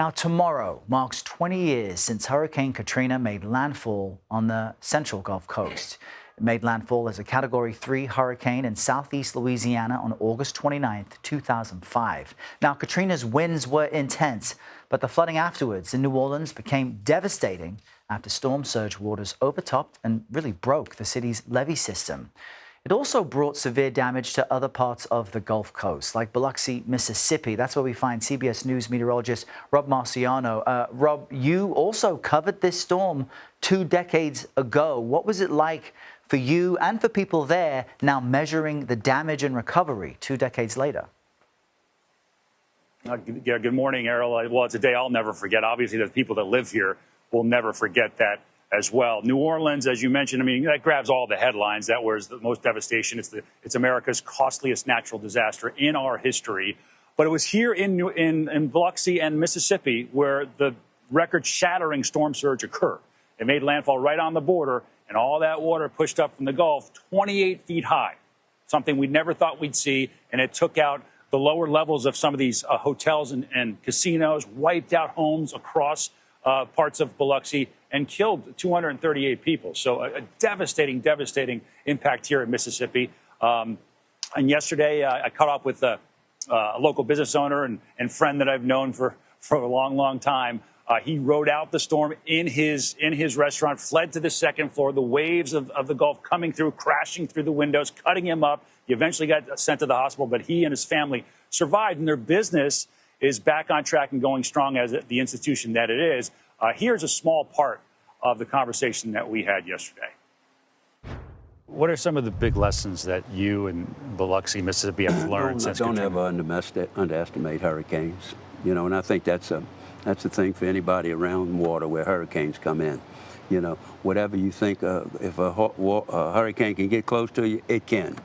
Now, tomorrow marks 20 years since Hurricane Katrina made landfall on the central Gulf Coast. It made landfall as a Category 3 hurricane in southeast Louisiana on August 29, 2005. Now, Katrina's winds were intense, but the flooding afterwards in New Orleans became devastating after storm surge waters overtopped and really broke the city's levee system. It also brought severe damage to other parts of the Gulf Coast, like Biloxi, Mississippi. That's where we find CBS News meteorologist Rob Marciano. Rob, you also covered this storm 2 decades ago. What was it like for you and for people there now measuring the damage and recovery 2 decades later? Yeah, good morning, Errol. Well, it's a day I'll never forget. Obviously, the people that live here will never forget that as well. New Orleans, as you mentioned, I mean, that grabs all the headlines. That was the most devastation. It's America's costliest natural disaster in our history. But it was here in Biloxi and Mississippi where the record-shattering storm surge occurred. It made landfall right on the border, and all that water pushed up from the Gulf 28 feet high, something we never thought we'd see, and it took out the lower levels of some of these hotels and casinos, wiped out homes across parts of Biloxi, and killed 238 people. So a devastating, devastating impact here in Mississippi. And yesterday, I caught up with a local business owner and friend that I've known for a long, long time. He rode out the storm in his restaurant, fled to the second floor, the waves of the Gulf coming through, crashing through the windows, cutting him up. He eventually got sent to the hospital, but he and his family survived, and their business is back on track and going strong as the institution that it is. Here's a small part of the conversation that we had yesterday. What are some of the big lessons that you and Biloxi, Mississippi have learned since Katrina? Don't ever underestimate hurricanes. You know, and I think that's a thing for anybody around water where hurricanes come in. You know, whatever you think, if a hurricane can get close to you, it can.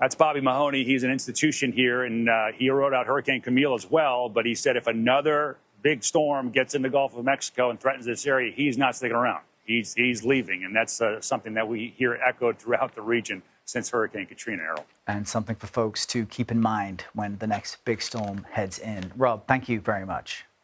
That's Bobby Mahoney. He's an institution here, and he wrote out Hurricane Camille as well. But he said if another big storm gets in the Gulf of Mexico and threatens this area, he's not sticking around. He's leaving, and that's something that we hear echoed throughout the region since Hurricane Katrina, Errol. And something for folks to keep in mind when the next big storm heads in. Rob, thank you very much.